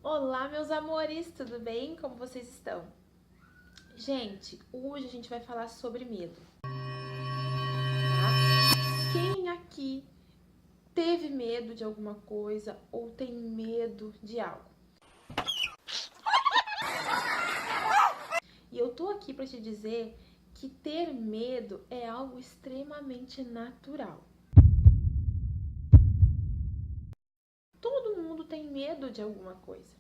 Olá, meus amores, tudo bem? Como vocês estão? Gente, hoje a gente vai falar sobre medo, tá? Quem aqui teve medo de alguma coisa ou tem medo de algo? E eu tô aqui para te dizer que ter medo é algo extremamente natural. Todo mundo tem medo de alguma coisa.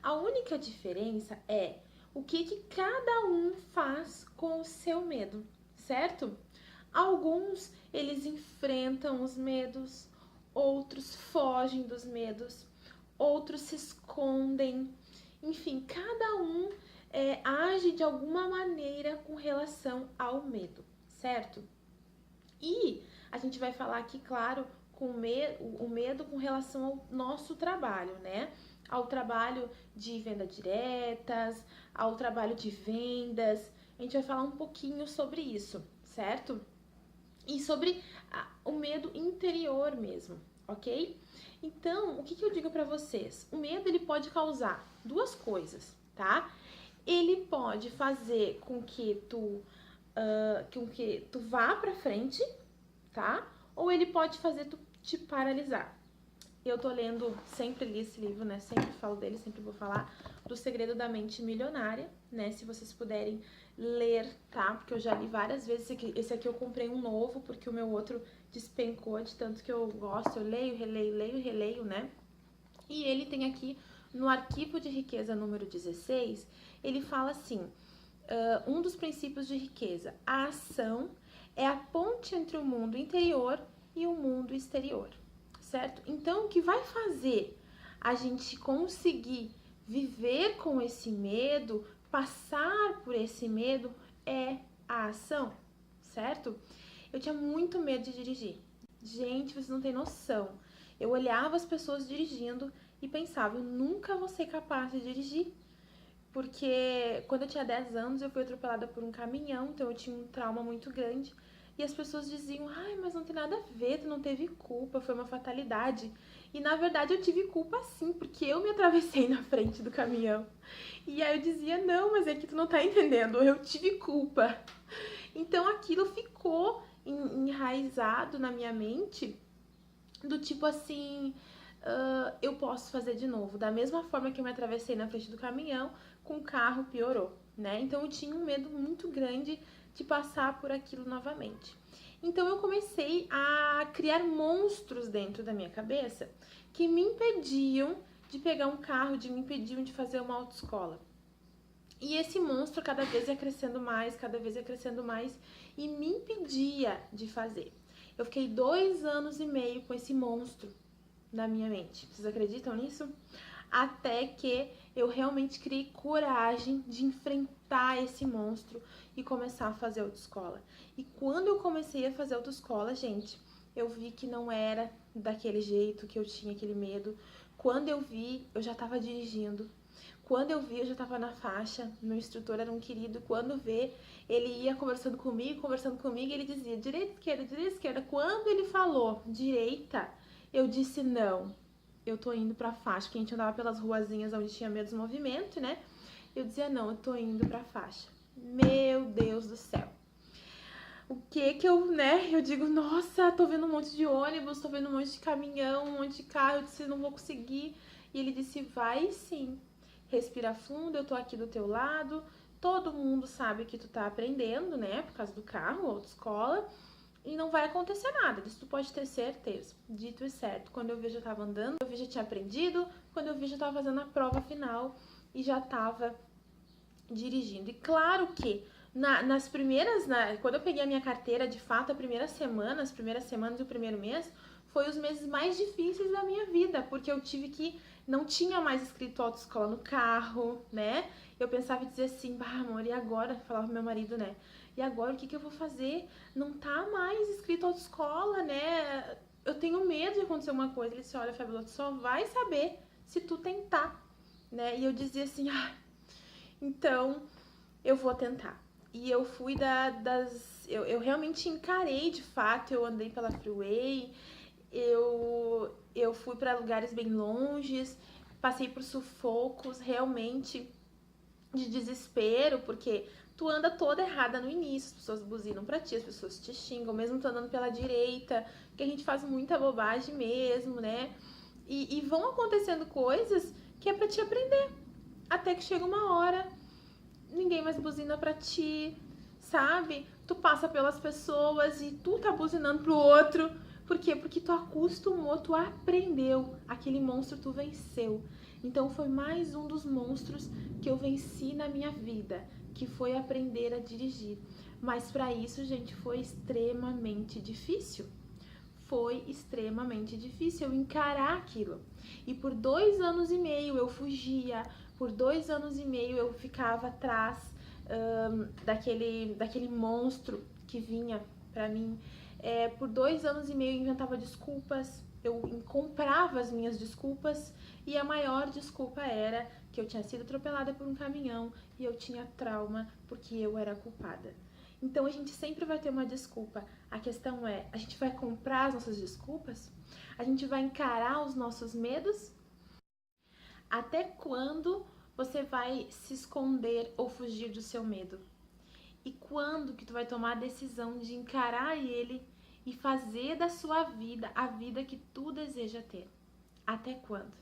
A única diferença é o que cada um faz com o seu medo, certo? Alguns, eles enfrentam os medos, outros fogem dos medos, outros se escondem. Enfim, cada um age de alguma maneira com relação ao medo, certo? E a gente vai falar aqui, claro, o medo com relação ao nosso trabalho, né? Ao trabalho de venda diretas, ao trabalho de vendas. A gente vai falar um pouquinho sobre isso, certo? E sobre o medo interior mesmo, ok? Então, o que eu digo pra vocês? O medo, ele pode causar duas coisas, tá? Ele pode fazer com que tu vá pra frente, tá? Ou ele pode fazer tu te paralisar. Eu tô lendo, sempre li esse livro, né? Sempre falo dele, sempre vou falar do Segredo da Mente Milionária, né? Se vocês puderem ler, tá? Porque eu já li várias vezes. Esse aqui eu comprei um novo, porque o meu outro despencou de tanto que eu gosto. Eu leio, releio, né? E ele tem aqui, no Arquivo de Riqueza número 16, ele fala assim, um dos princípios de riqueza, a ação é a ponte entre o mundo interior e o mundo exterior, certo? Então, o que vai fazer a gente conseguir viver com esse medo, passar por esse medo, é a ação, certo? Eu tinha muito medo de dirigir. Gente, vocês não têm noção. Eu olhava as pessoas dirigindo e pensava, eu nunca vou ser capaz de dirigir. Porque quando eu tinha 10 anos eu fui atropelada por um caminhão, então eu tinha um trauma muito grande. E as pessoas diziam, ai, mas não tem nada a ver, tu não teve culpa, foi uma fatalidade. E na verdade eu tive culpa sim, porque eu me atravessei na frente do caminhão. E aí eu dizia, não, mas é que tu não tá entendendo, eu tive culpa. Então aquilo ficou enraizado na minha mente, do tipo assim, eu posso fazer de novo. Da mesma forma que eu me atravessei na frente do caminhão, com o carro piorou, né? Então eu tinha um medo muito grande de passar por aquilo novamente. Então eu comecei a criar monstros dentro da minha cabeça que me impediam de pegar um carro, me impediam de fazer uma autoescola. E esse monstro cada vez ia crescendo mais, cada vez ia crescendo mais e me impedia de fazer. Eu fiquei 2 anos e meio com esse monstro na minha mente. Vocês acreditam nisso? Até que eu realmente criei coragem de enfrentar esse monstro e começar a fazer autoescola. E quando eu comecei a fazer autoescola, gente, eu vi que não era daquele jeito, que eu tinha aquele medo. Quando eu vi, eu já estava dirigindo. Quando eu vi, eu já estava na faixa. Meu instrutor era um querido. Quando vê, ele ia conversando comigo, e ele dizia direita, esquerda, direita, esquerda. Quando ele falou direita, eu disse não, eu tô indo pra faixa, porque a gente andava pelas ruazinhas onde tinha menos movimento, né? Eu dizia não, eu tô indo pra faixa. Meu Deus do céu. O que eu, né? Eu digo, nossa, tô vendo um monte de ônibus, tô vendo um monte de caminhão, um monte de carro. Eu disse, não vou conseguir. E ele disse, vai sim. Respira fundo, eu tô aqui do teu lado. Todo mundo sabe que tu tá aprendendo, né? Por causa do carro, autoescola. E não vai acontecer nada, disso tu pode ter certeza. Dito e certo, quando eu vi já tava andando, eu vi já tinha aprendido, quando eu vi já tava fazendo a prova final e já tava dirigindo. E claro que nas primeiras, quando eu peguei a minha carteira, de fato, as primeiras semanas e o primeiro mês, foi os meses mais difíceis da minha vida, porque eu tive que, não tinha mais escrito autoescola no carro, né? Eu pensava em dizer assim, bah, amor, e agora? Falava pro meu marido, né? E agora o que eu vou fazer? Não tá mais escrito autoescola, né? Eu tenho medo de acontecer uma coisa. Ele disse, olha, Fabiola, tu só vai saber se tu tentar, né? E eu dizia assim, ah, então eu vou tentar. E eu fui eu realmente encarei de fato, eu andei pela freeway, eu fui para lugares bem longes, passei por sufocos realmente de desespero, porque tu anda toda errada no início, as pessoas buzinam pra ti, as pessoas te xingam, mesmo tu andando pela direita, que a gente faz muita bobagem mesmo, né? E vão acontecendo coisas que é pra te aprender, até que chega uma hora, ninguém mais buzina pra ti, sabe? Tu passa pelas pessoas e tu tá buzinando pro outro. Por quê? Porque tu acostumou, tu aprendeu. Aquele monstro tu venceu. Então foi mais um dos monstros que eu venci na minha vida, que foi aprender a dirigir. Mas para isso, gente, foi extremamente difícil. Foi extremamente difícil eu encarar aquilo. E por 2 anos e meio eu fugia, por 2 anos e meio eu ficava atrás daquele monstro que vinha pra mim. Por 2 anos e meio eu inventava desculpas, eu comprava as minhas desculpas e a maior desculpa era que eu tinha sido atropelada por um caminhão e eu tinha trauma porque eu era culpada. Então a gente sempre vai ter uma desculpa. A questão é, a gente vai comprar as nossas desculpas? A gente vai encarar os nossos medos? Até quando você vai se esconder ou fugir do seu medo? E quando que tu vai tomar a decisão de encarar ele e fazer da sua vida a vida que tu deseja ter? Até quando?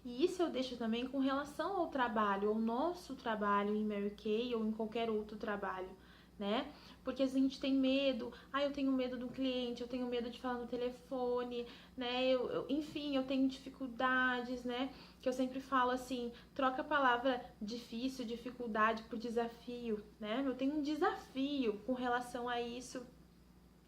E isso eu deixo também com relação ao trabalho, ao nosso trabalho em Mary Kay ou em qualquer outro trabalho, né? Porque às vezes a gente tem medo, eu tenho medo do cliente, eu tenho medo de falar no telefone, né? Enfim, eu tenho dificuldades, né? Que eu sempre falo assim, troca a palavra difícil, dificuldade por desafio, né? Eu tenho um desafio com relação a isso.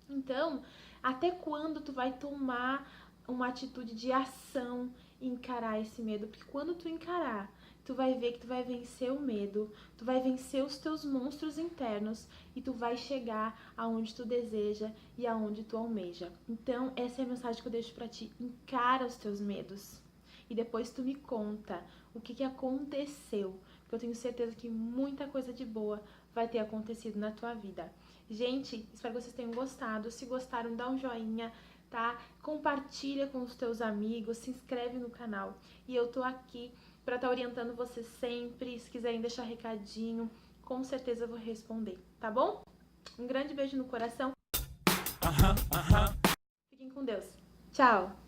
Então, até quando tu vai tomar uma atitude de ação e encarar esse medo? Porque quando tu encarar, tu vai ver que tu vai vencer o medo, tu vai vencer os teus monstros internos e tu vai chegar aonde tu deseja e aonde tu almeja. Então, essa é a mensagem que eu deixo pra ti. Encara os teus medos e depois tu me conta o que aconteceu, porque eu tenho certeza que muita coisa de boa vai ter acontecido na tua vida. Gente, espero que vocês tenham gostado. Se gostaram, dá um joinha, tá? Compartilha com os teus amigos, se inscreve no canal. E eu tô aqui pra estar orientando vocês sempre. Se quiserem deixar recadinho, com certeza eu vou responder, tá bom? Um grande beijo no coração. Fiquem com Deus. Tchau!